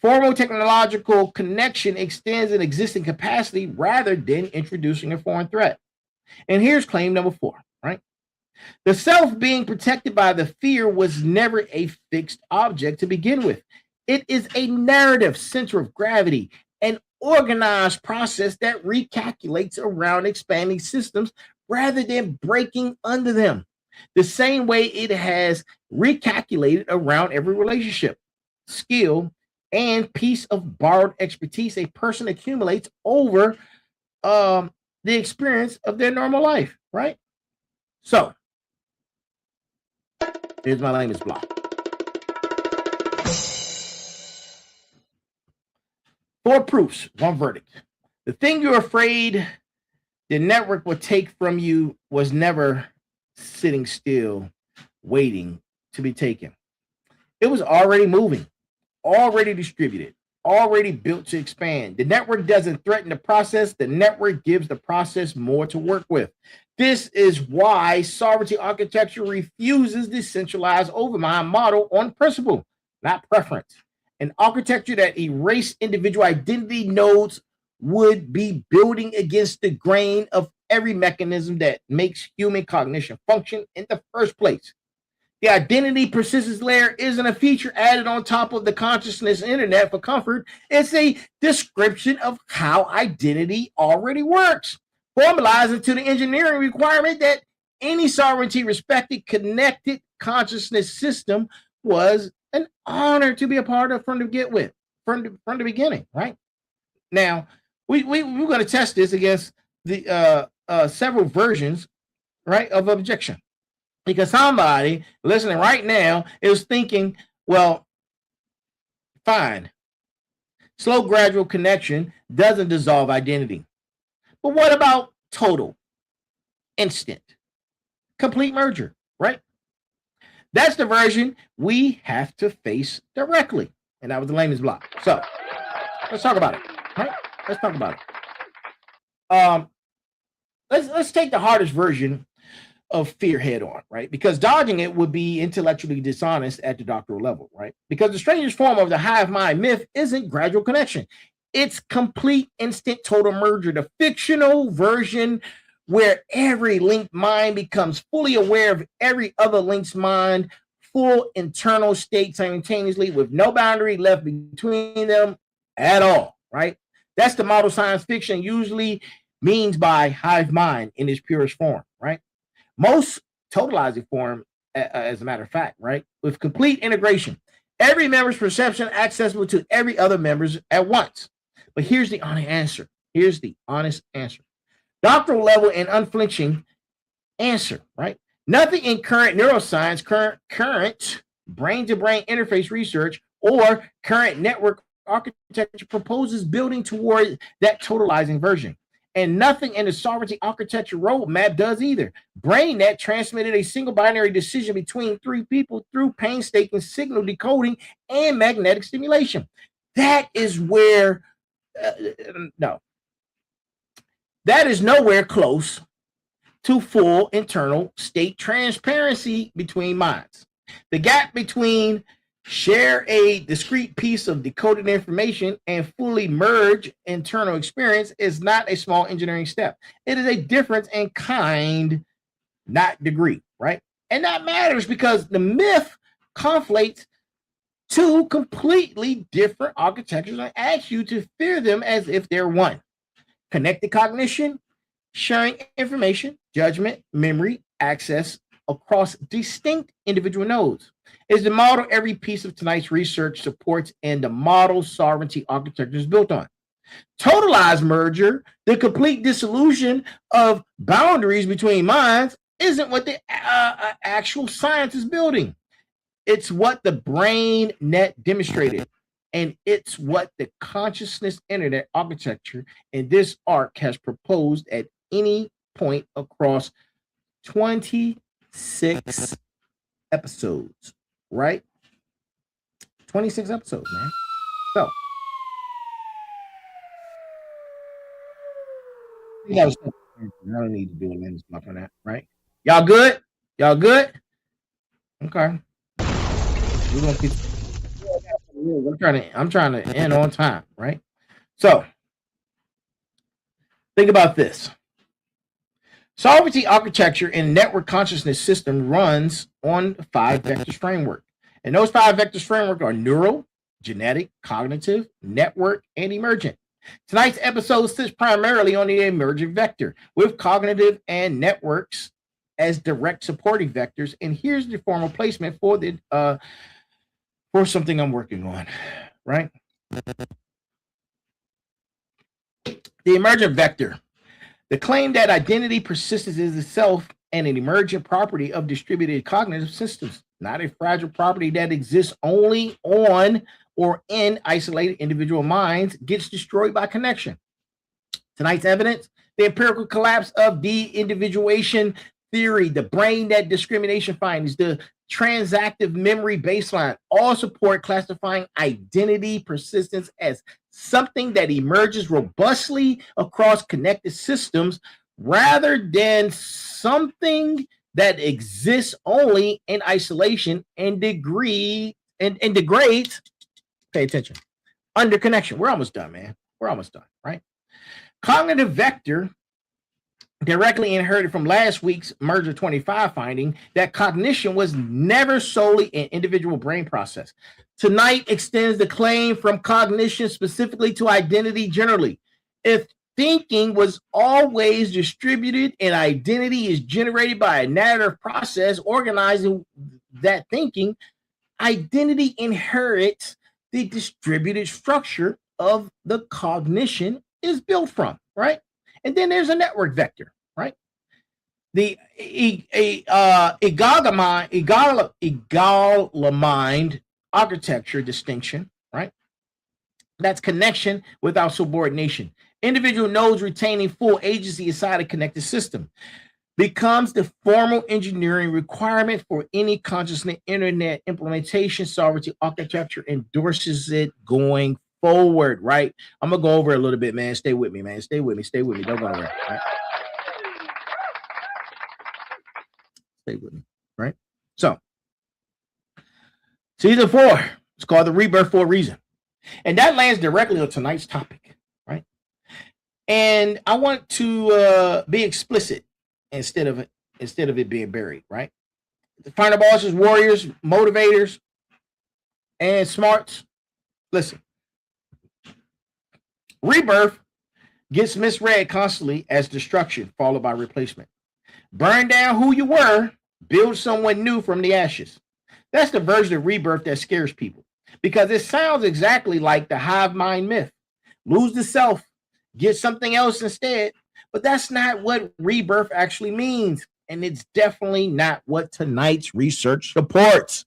Formal technological connection extends an existing capacity rather than introducing a foreign threat. And here's claim number 4, right? The self being protected by the fear was never a fixed object to begin with. It is a narrative center of gravity, an organized process that recalculates around expanding systems rather than breaking under them. The same way it has recalculated around every relationship, skill, and piece of borrowed expertise a person accumulates over the experience of their normal life, right? So, here's my latest block. 4 proofs, 1 verdict. The thing you're afraid the network will take from you was never sitting still, waiting to be taken. It was already moving, already distributed, already built to expand. The network doesn't threaten the process, the network gives the process more to work with. This is why sovereignty architecture refuses the centralized overmind model on principle, not preference. An architecture that erased individual identity nodes would be building against the grain of every mechanism that makes human cognition function in the first place. The identity persistence layer isn't a feature added on top of the consciousness internet for comfort. It's a description of how identity already works, formalized into the engineering requirement that any sovereignty respected connected consciousness system was an honor to be a part of from the get with, from the beginning, right? Now, we're going to test this against the several versions, right, of objection. Because somebody listening right now is thinking, well, fine, slow gradual connection doesn't dissolve identity. But what about total, instant, complete merger, right? That's the version we have to face directly. And that was the lamest block. So let's talk about it, right? Let's talk about it. Let's take the hardest version of fear head on, right? Because dodging it would be intellectually dishonest at the doctoral level, right? Because the strangest form of the hive mind myth isn't gradual connection. It's complete instant total merger, the fictional version where every linked mind becomes fully aware of every other linked mind, full internal state simultaneously with no boundary left between them at all, right? That's the model science fiction usually means by hive mind in its purest form, right? Most totalizing form, as a matter of fact, right? With complete integration. Every member's perception accessible to every other member's at once. But here's the honest answer. Here's the honest answer. Doctoral level and unflinching answer, right? Nothing in current neuroscience, current brain-to-brain interface research, or current network architecture proposes building toward that totalizing version. And nothing in the sovereignty architecture roadmap does either. BrainNet transmitted a single binary decision between 3 people through painstaking signal decoding and magnetic stimulation. That is where, no, that is nowhere close to full internal state transparency between minds. The gap between share a discrete piece of decoded information and fully merge internal experience is not a small engineering step. It is a difference in kind, not degree, right? And that matters because the myth conflates 2 completely different architectures and asks you to fear them as if they're one. Connected cognition, sharing information, judgment, memory, access across distinct individual nodes is the model every piece of tonight's research supports and the model sovereignty architecture is built on. Totalized merger, the complete dissolution of boundaries between minds, isn't what the actual science is building. It's what the brain net demonstrated. And it's what the consciousness internet architecture in this arc has proposed at any point across 26 episodes, right? 26 episodes, man. So, I don't need to do a limit stuff on that, right? Y'all good? Y'all good? Okay. We're gonna get. I'm trying to end on time, right? So think about this. Sovereignty architecture in network consciousness system runs on 5 vectors framework. And those 5 vectors framework are neural, genetic, cognitive, network, and emergent. Tonight's episode sits primarily on the emergent vector with cognitive and networks as direct supporting vectors. And here's the formal placement for the for something I'm working on, right? The emergent vector. The claim that identity persistence is itself and an emergent property of distributed cognitive systems, not a fragile property that exists only on or in isolated individual minds, gets destroyed by connection. Tonight's evidence, the empirical collapse of de-individuation theory, the brain that discrimination findings, the transactive memory baseline, all support classifying identity persistence as something that emerges robustly across connected systems rather than something that exists only in isolation and degrades, pay attention, under connection. We're almost done, man. We're almost done, right? Cognitive vector directly inherited from last week's Merger 25 finding that cognition was never solely an individual brain process. Tonight extends the claim from cognition specifically to identity generally. If thinking was always distributed and identity is generated by a narrative process organizing that thinking, identity inherits the distributed structure of the cognition is built from, right? And then there's a network vector, right? The egalamind architecture distinction, right? That's connection without subordination. Individual nodes retaining full agency inside a connected system becomes the formal engineering requirement for any consciousness internet implementation. Sovereignty architecture endorses it going forward, right? I'm gonna go over a little bit, man. Stay with me, man. Stay with me. Stay with me. Don't go nowhere. Right? Stay with me, right? So, season 4. It's called The Rebirth for a reason, and that lands directly on tonight's topic, right? And I want to be explicit instead of it being buried, right? The final bosses, warriors, motivators, and smarts. Listen. Rebirth gets misread constantly as destruction followed by replacement. Burn down who you were, build someone new from the ashes. That's the version of rebirth that scares people because it sounds exactly like the Hive Mind Myth. Lose the self, get something else instead. But that's not what rebirth actually means. And it's definitely not what tonight's research supports.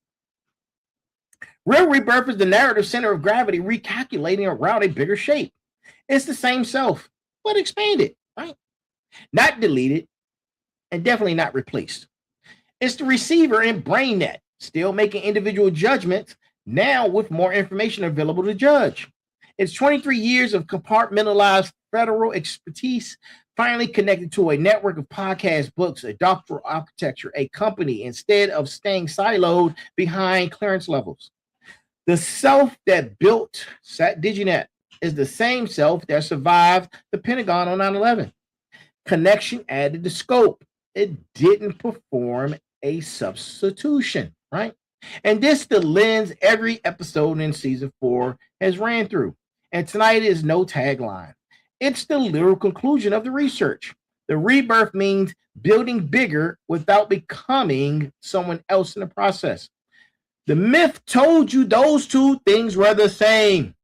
Real rebirth is the narrative center of gravity recalculating around a bigger shape. It's the same self, but expanded, right? Not deleted, and definitely not replaced. It's the receiver in BrainNet, still making individual judgments, now with more information available to judge. It's 23 years of compartmentalized federal expertise, finally connected to a network of podcasts, books, a doctoral architecture, a company, instead of staying siloed behind clearance levels. The self that built DigiNet is the same self that survived the Pentagon on 9/11. Connection added the scope. It didn't perform a substitution, right? And this the lens every episode in season 4 has ran through. And tonight is no tagline. It's the literal conclusion of the research. The rebirth means building bigger without becoming someone else in the process. The myth told you those two things were the same.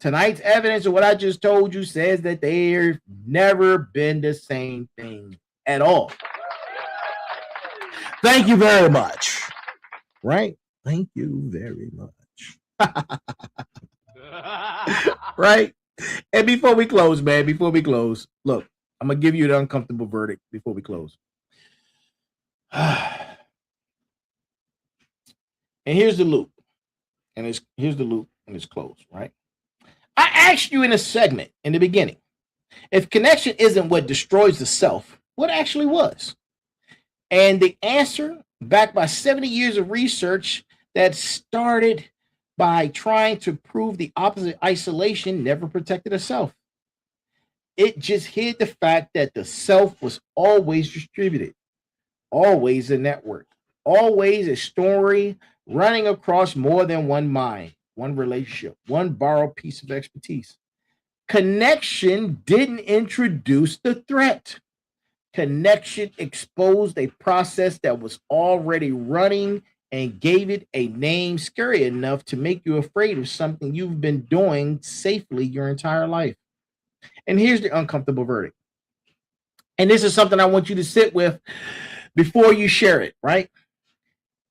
Tonight's evidence of what I just told you says that they've never been the same thing at all. Thank you very much. Right? Thank you very much. Right? And before we close, man, look, I'm going to give you the uncomfortable verdict before we close. And here's the loop. And it's closed, right? I asked you in a segment in the beginning, if connection isn't what destroys the self, what actually was? And the answer, backed by 70 years of research that started by trying to prove the opposite. Isolation never protected a self. It just hid the fact that the self was always distributed, always a network, always a story running across more than one mind, one relationship, one borrowed piece of expertise. Connection didn't introduce the threat. Connection exposed a process that was already running and gave it a name scary enough to make you afraid of something you've been doing safely your entire life. And here's the uncomfortable verdict. And this is something I want you to sit with before you share it, right?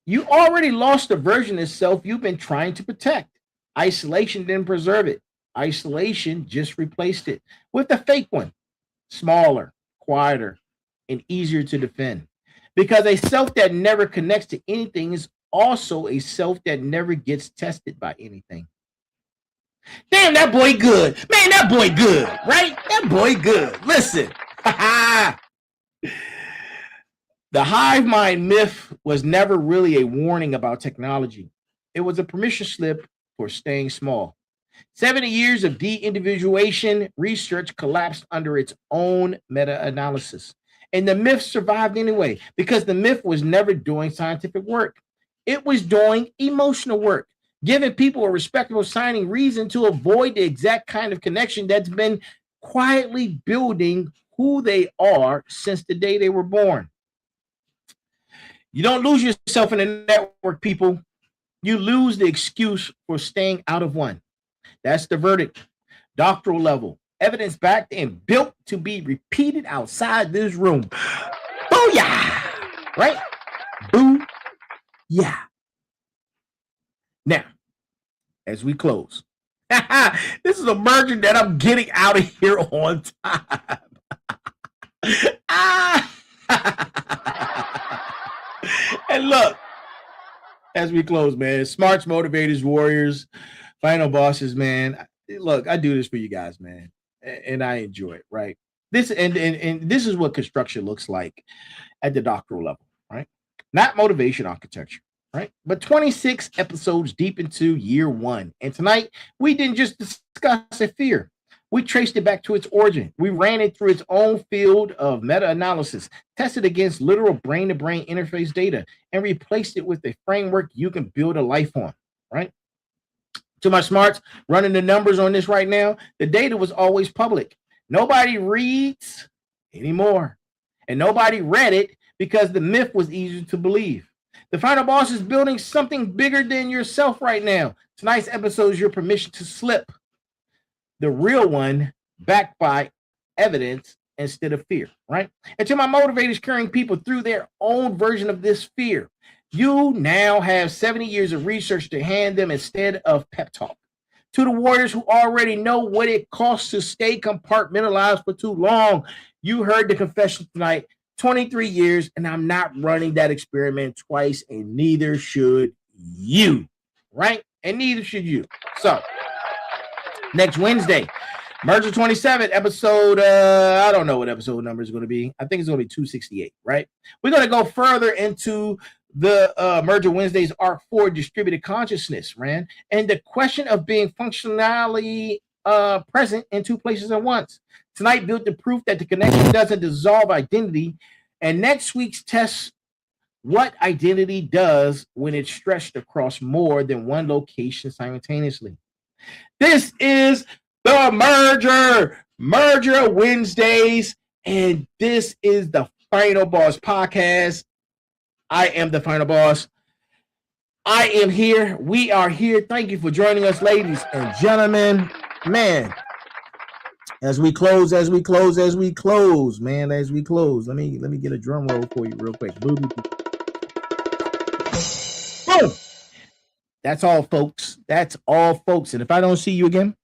You already lost the version of self you've been trying to protect. Isolation didn't preserve it. Isolation just replaced it with a fake one, smaller, quieter, and easier to defend. Because a self that never connects to anything is also a self that never gets tested by anything. Damn, that boy good. Man, that boy good, right? That boy good. Listen. The hive mind myth was never really a warning about technology. It was a permission slip for staying small. 70 years of de-individuation research collapsed under its own meta-analysis. And the myth survived anyway, because the myth was never doing scientific work. It was doing emotional work, giving people a respectable signing reason to avoid the exact kind of connection that's been quietly building who they are since the day they were born. You don't lose yourself in a network, people. You lose the excuse for staying out of one. That's the verdict. Doctoral level, evidence backed and built to be repeated outside this room. Booyah! Right? Boo-yah. Now, as we close, this is a merger that I'm getting out of here on time. And look, as we close, man, smarts, motivators, warriors, final bosses, man. Look, I do this for you guys, man, and I enjoy it, right? This and this is what construction looks like at the doctoral level, right? Not motivation architecture, right? But 26 episodes deep into year one. And tonight, we didn't just discuss a fear. We traced it back to its origin. We ran it through its own field of meta-analysis, tested against literal brain-to-brain interface data, and replaced it with a framework you can build a life on, right? To my smarts running the numbers on this right now, the data was always public. Nobody reads anymore. And nobody read it because the myth was easier to believe. The final boss is building something bigger than yourself right now. Tonight's episode is your permission to slip. The real one backed by evidence instead of fear, right? And to my motivators carrying people through their own version of this fear, you now have 70 years of research to hand them instead of pep talk. To the warriors who already know what it costs to stay compartmentalized for too long, you heard the confession tonight. 23 years, and I'm not running that experiment twice, and neither should you, right? And neither should you. So, next Wednesday, Merger 27, episode, I don't know what episode number is going to be. I think it's going to be 268, right? We're going to go further into the Merger Wednesdays Arc 4 distributed consciousness, man, and the question of being functionally present in two places at once. Tonight built the proof that the connection doesn't dissolve identity, and next week's test what identity does when it's stretched across more than one location simultaneously. This is the Merger Wednesdays, and this is the Final Boss Podcast. I am the Final Boss. I am here. We are here. Thank you for joining us, ladies and gentlemen. Man, as we close, man, as we close. Let me get a drum roll for you real quick. Boom. Boom. That's all, folks. That's all, folks. And if I don't see you again,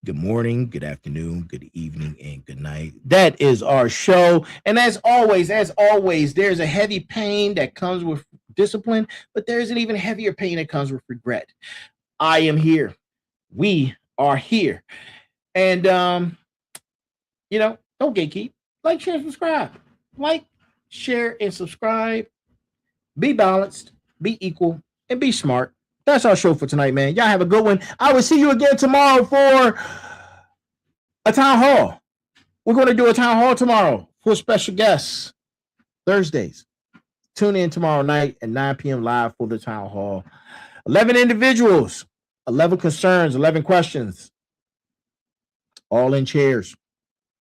good morning, good afternoon, good evening, and good night. That is our show. And as always, there's a heavy pain that comes with discipline, but there's an even heavier pain that comes with regret. I am here. We are here. And, don't gatekeep. Like, share, subscribe. Like, share, and subscribe. Be balanced, be equal, and be smart. That's our show for tonight, man. Y'all have a good one. I will see you again tomorrow for a town hall. We're going to do a town hall tomorrow for special guests. Thursdays. Tune in tomorrow night at 9 p.m. live for the town hall. 11 individuals, 11 concerns, 11 questions. All in chairs,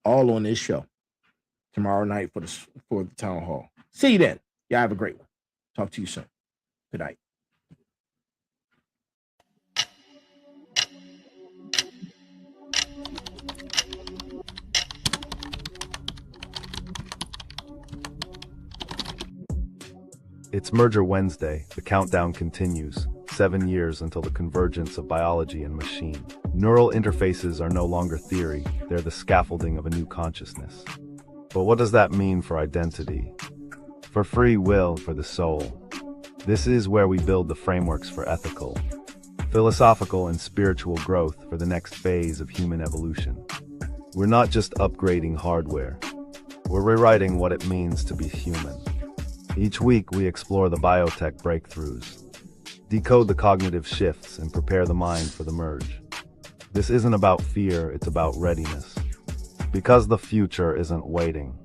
all on this show tomorrow night for the town hall. See you then. Y'all have a great one. Talk to you soon. Good night. It's Merger Wednesday. The countdown continues. 7 years until the convergence of biology and machine. Neural interfaces are no longer theory. They're the scaffolding of a new consciousness. But what does that mean for identity? For free will, for the soul? This is where we build the frameworks for ethical, philosophical, and spiritual growth for the next phase of human evolution. We're not just upgrading hardware. We're rewriting what it means to be human. Each week, we explore the biotech breakthroughs, decode the cognitive shifts, and prepare the mind for the merge. This isn't about fear, it's about readiness. Because the future isn't waiting.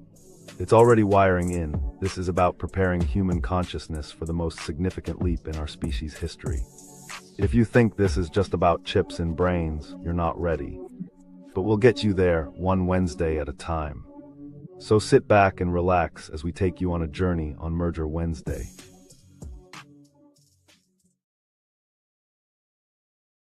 It's already wiring in. This is about preparing human consciousness for the most significant leap in our species' history. If you think this is just about chips and brains, you're not ready. But we'll get you there, one Wednesday at a time. So sit back and relax as we take you on a journey on Merger Wednesday.